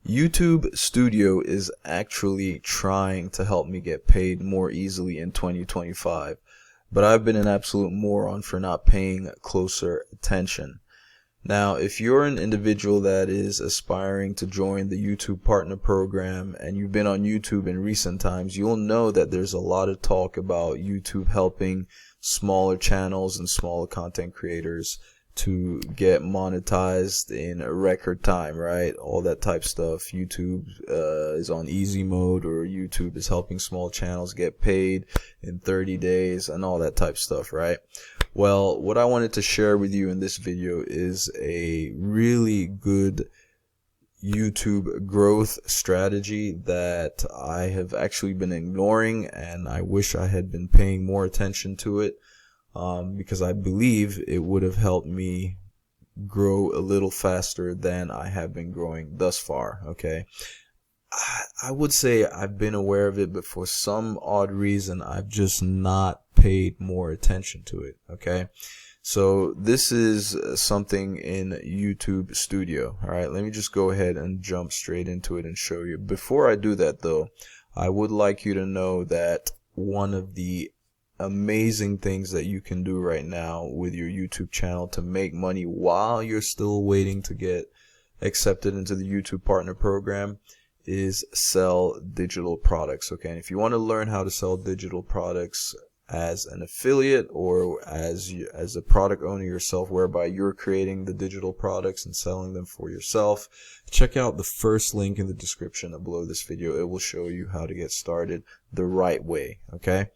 YouTube Studio is actually trying to help me get paid more easily in 2025, but I've been an absolute moron for not paying closer attention. Now, if you're an individual that is aspiring to join the YouTube Partner Program and you've been on YouTube in recent times, you'll know that there's a lot of talk about YouTube helping smaller channels and smaller content creators to get monetized in a record time, right? All that type stuff. YouTube is on easy mode, or YouTube is helping small channels get paid in 30 days and all that type stuff, right? Well, what I wanted to share with you in this video is a really good YouTube growth strategy that I have actually been ignoring, and I wish I had been paying more attention to it. Because I believe it would have helped me grow a little faster than I have been growing thus far. Okay, I would say I've been aware of it, but for some odd reason I've just not paid more attention to it. Okay, so this is something in YouTube Studio. All right, let me just go ahead and jump straight into it and show you. Before I do that though, I would like you to know that one of the amazing things that you can do right now with your YouTube channel to make money while you're still waiting to get accepted into the YouTube Partner Program is sell digital products. Okay, and if you want to learn how to sell digital products as an affiliate or as a product owner yourself, whereby you're creating the digital products and selling them for yourself, check out the first link in the description below this video. It will show you how to get started the right way. Okay,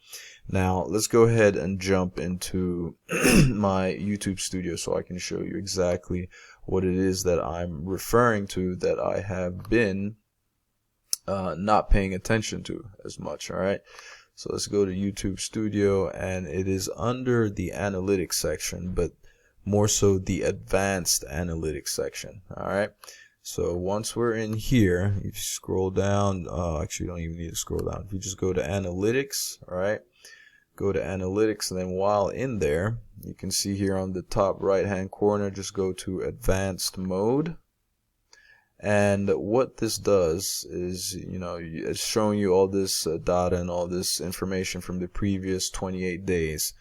now let's go ahead and jump into my YouTube Studio so I can show you exactly what it is that I'm referring to that I have been not paying attention to as much. All right, so let's go to YouTube Studio, and it is under the analytics section, but more so the advanced analytics section. All right, so once we're in here, you scroll down. Actually, you don't even need to scroll down. If you just go to analytics, all right, go to analytics, and then while in there, you can see here on the top right hand corner, just go to advanced mode. And what this does is, it's showing you all this data and all this information from the previous 28 days.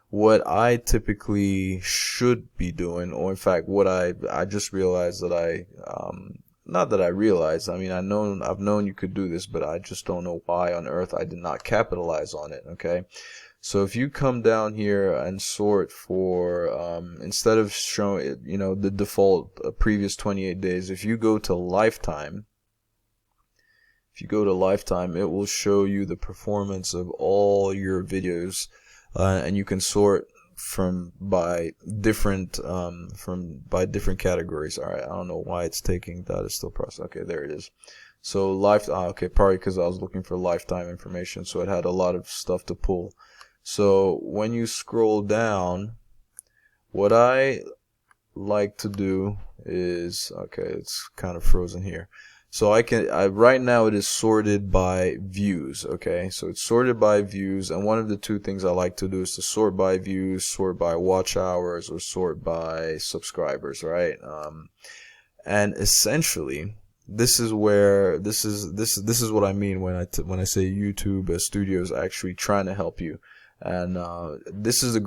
What I typically should be doing, or in fact what I just realized that not that I realized, I mean, I've known you could do this, but I just don't know why on earth I did not capitalize on it. Okay, so if you come down here and sort for instead of showing the default previous 28 days, if you go to lifetime, it will show you the performance of all your videos, and you can sort by different categories. All right, I don't know why it's taking that. It's still processing. Okay, there it is. So okay, probably because I was looking for lifetime information, so it had a lot of stuff to pull. So when you scroll down, what I like to do is, okay, it's kind of frozen here. So right now it is sorted by views. Okay, so it's sorted by views, and one of the two things I like to do is to sort by views, sort by watch hours, or sort by subscribers, right? And essentially, this is what I mean when I say YouTube Studio is actually trying to help you. And this is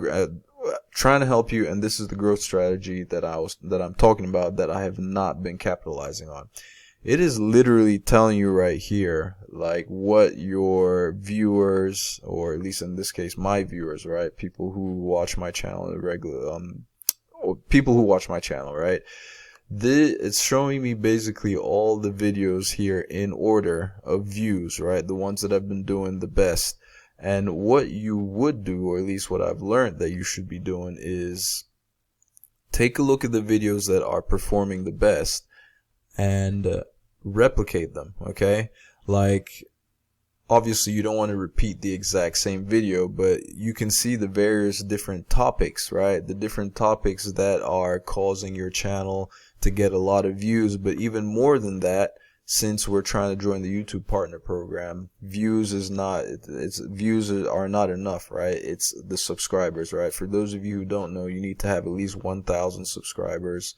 trying to help you, and this is the growth strategy that I'm talking about that I have not been capitalizing on. It is literally telling you right here, like, what your viewers, or at least in this case my viewers, right, people who watch my channel or people who watch my channel, right, it's showing me basically all the videos here in order of views, right, the ones that have been doing the best. And what you would do, or at least what I've learned that you should be doing, is take a look at the videos that are performing the best and replicate them. Okay, like, obviously you don't want to repeat the exact same video, but you can see the various different topics, right? The different topics that are causing your channel to get a lot of views. But even more than that, since we're trying to join the YouTube Partner Program, views are not enough, right? It's the subscribers, right? For those of you who don't know, you need to have at least 1,000 subscribers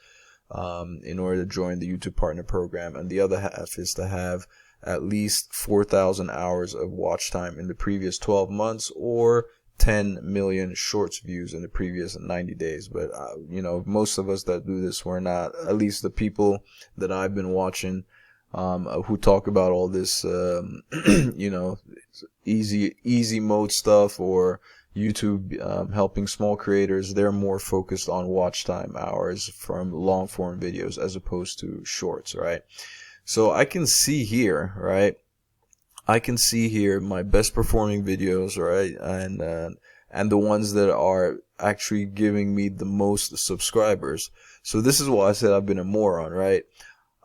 in order to join the YouTube Partner Program, and the other half is to have at least 4,000 hours of watch time in the previous 12 months or 10 million shorts views in the previous 90 days. But you know, most of us that do this, we're not, at least the people that I've been watching who talk about all this you know, easy mode stuff, or YouTube helping small creators, they're more focused on watch time hours from long form videos as opposed to shorts, right? So I can see here, right? I can see here my best performing videos, right? And the ones that are actually giving me the most subscribers. So this is why I said I've been a moron, right?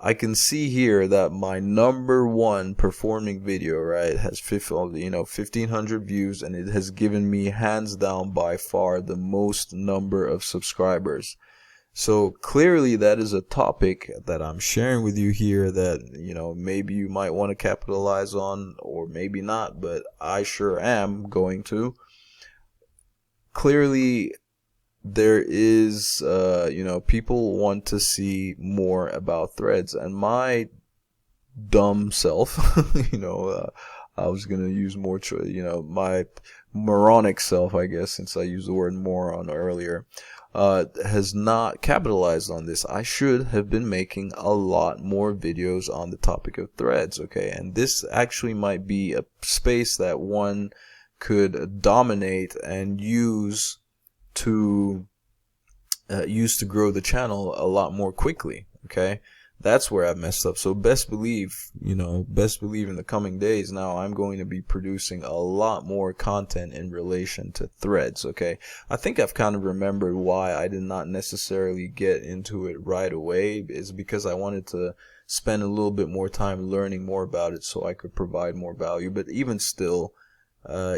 I can see here that my number one performing video, right, has 1,500 views, and it has given me hands down by far the most number of subscribers. So clearly that is a topic that I'm sharing with you here that, you know, maybe you might want to capitalize on, or maybe not, but I sure am going to. Clearly there is, you know, people want to see more about Threads, and my dumb self, you know, I was going to use more, you know, my moronic self, I guess, since I used the word moron earlier, has not capitalized on this. I should have been making a lot more videos on the topic of Threads, okay? And this actually might be a space that one could dominate and use to grow the channel a lot more quickly, okay? That's where I messed up. So best believe, you know, best believe in the coming days now I'm going to be producing a lot more content in relation to Threads, okay? I think I've kind of remembered why I did not necessarily get into it right away, is because I wanted to spend a little bit more time learning more about it so I could provide more value. But even still, I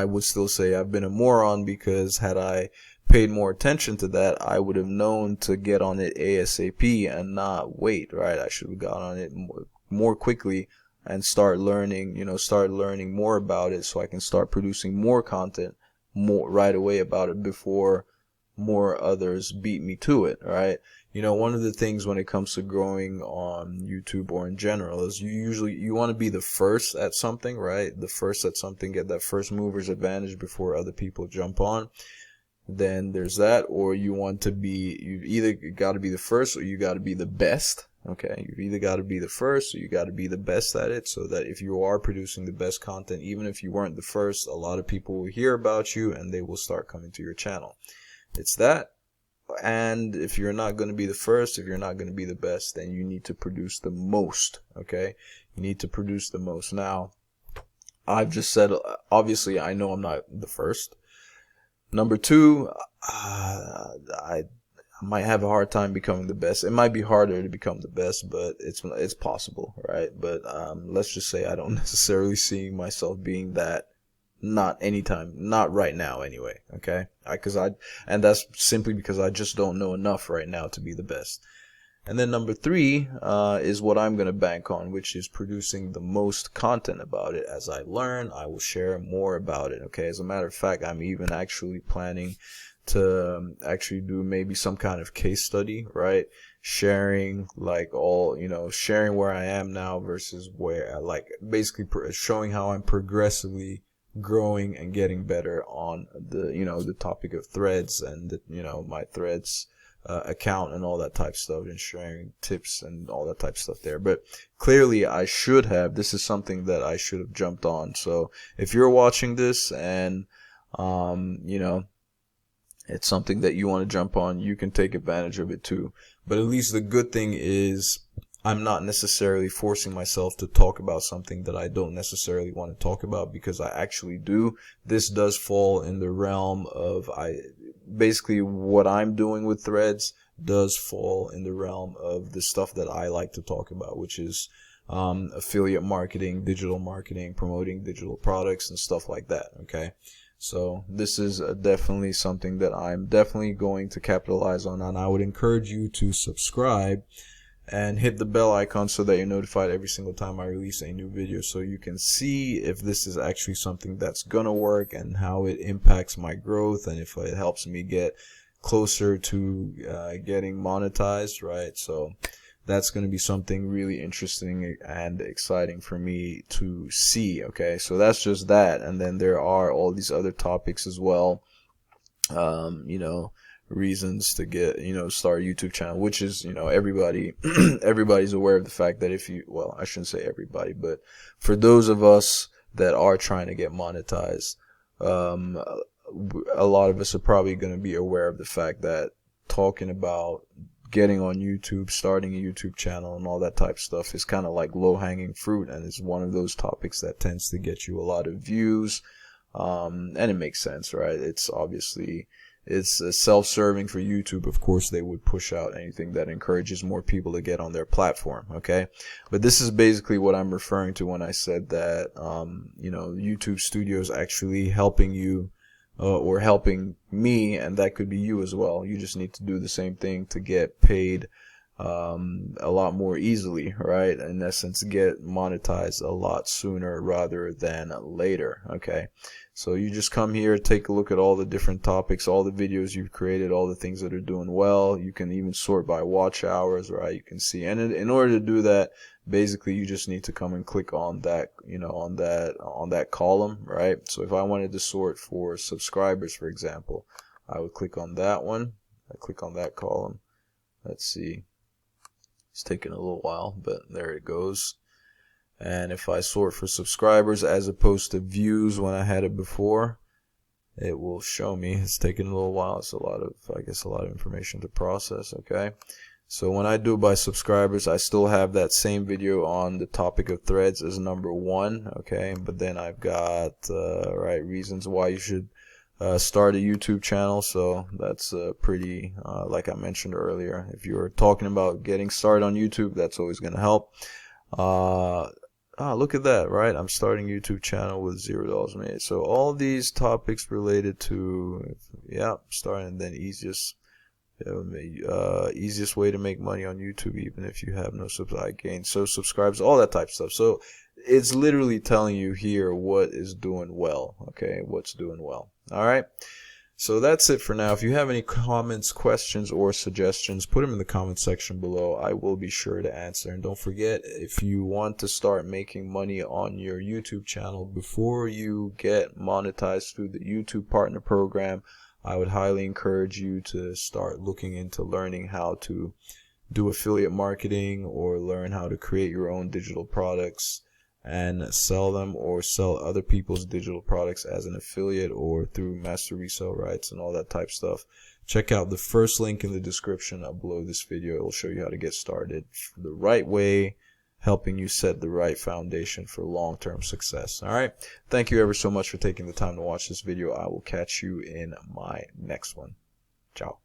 would still say I've been a moron, because had I paid more attention to that, I would have known to get on it ASAP and not wait, right? I should have got on it more quickly and start learning, you know, start learning more about it so I can start producing more content more right away about it before more others beat me to it, right? You know, one of the things when it comes to growing on YouTube or in general is you want to be the first at something, right? The first at something, get that first mover's advantage before other people jump on. Then there's that, or you want to be, you've either got to be the first or you got to be the best, okay? You've either got to be the first or you got to be the best at it, so that if you are producing the best content, even if you weren't the first, a lot of people will hear about you and they will start coming to your channel. It's that. And if you're not going to be the first, if you're not going to be the best, then you need to produce the most, okay? You need to produce the most. Now, I've just said, obviously, I know I'm not the first. Number two, I might have a hard time becoming the best. It might be harder to become the best, but it's possible, right? But let's just say I don't necessarily see myself being that. Not anytime, not right now anyway, okay? And that's simply because I just don't know enough right now to be the best. And then number three is what I'm going to bank on, which is producing the most content about it. As I learn, I will share more about it, okay? As a matter of fact, I'm even actually planning to actually do maybe some kind of case study, right? Sharing like all, you know, sharing where I am now versus where, like basically showing how I'm progressively growing and getting better on the, you know, the topic of Threads and the, you know, my Threads account and all that type of stuff, and sharing tips and all that type of stuff there. But clearly I should have, this is something that I should have jumped on. So if you're watching this and you know, it's something that you want to jump on, you can take advantage of it too. But at least the good thing is I'm not necessarily forcing myself to talk about something that I don't necessarily want to talk about, because I actually do. This does fall in the realm of, basically what I'm doing with Threads does fall in the realm of the stuff that I like to talk about, which is affiliate marketing, digital marketing, promoting digital products and stuff like that, okay? So this is definitely something that I'm definitely going to capitalize on, and I would encourage you to subscribe and hit the bell icon so that you're notified every single time I release a new video, so you can see if this is actually something that's gonna work and how it impacts my growth, and if it helps me get closer to getting monetized, right? So that's going to be something really interesting and exciting for me to see. Okay, so that's just that, and then there are all these other topics as well. You know, reasons to get, you know, start a YouTube channel, which is, you know, everybody's aware of the fact that if you, well, I shouldn't say everybody, but for those of us that are trying to get monetized, a lot of us are probably going to be aware of the fact that talking about getting on YouTube, starting a YouTube channel and all that type of stuff is kind of like low-hanging fruit, and it's one of those topics that tends to get you a lot of views. And it makes sense, right? It's obviously, it's self-serving for YouTube. Of course, they would push out anything that encourages more people to get on their platform, okay? But this is basically what I'm referring to when I said that, you know, YouTube Studio is actually helping you, or helping me, and that could be you as well. You just need to do the same thing to get paid a lot more easily, right? In essence, get monetized a lot sooner rather than later, okay? So you just come here, take a look at all the different topics, all the videos you've created, all the things that are doing well. You can even sort by watch hours, right? You can see, and in order to do that, basically you just need to come and click on that, you know, on that column, right? So if I wanted to sort for subscribers, for example, I would click on that one. I click on that column. Let's see. It's taking a little while, but there it goes. And if I sort for subscribers as opposed to views when I had it before, it will show me. It's taking a little while. It's a lot of, I guess, a lot of information to process, okay? So when I do it by subscribers, I still have that same video on the topic of threads as number 1, okay? But then I've got, right, reasons why you should start a YouTube channel. So that's pretty, like I mentioned earlier, if you're talking about getting started on YouTube, that's always going to help. Look at that, right? I'm starting a YouTube channel with $0 made. So all these topics related to, yeah, starting, and then easiest way to make money on YouTube, even if you have no subscribers, all that type of stuff. So it's literally telling you here what is doing well, okay? What's doing well. All right. So that's it for now. If you have any comments, questions, or suggestions, put them in the comment section below. I will be sure to answer. And don't forget, if you want to start making money on your YouTube channel before you get monetized through the YouTube Partner Program, I would highly encourage you to start looking into learning how to do affiliate marketing, or learn how to create your own digital products and sell them, or sell other people's digital products as an affiliate or through master resale rights and all that type of stuff. Check out the first link in the description below this video. It will show you how to get started the right way, helping you set the right foundation for long-term success. All right. Thank you ever so much for taking the time to watch this video. I will catch you in my next one. Ciao.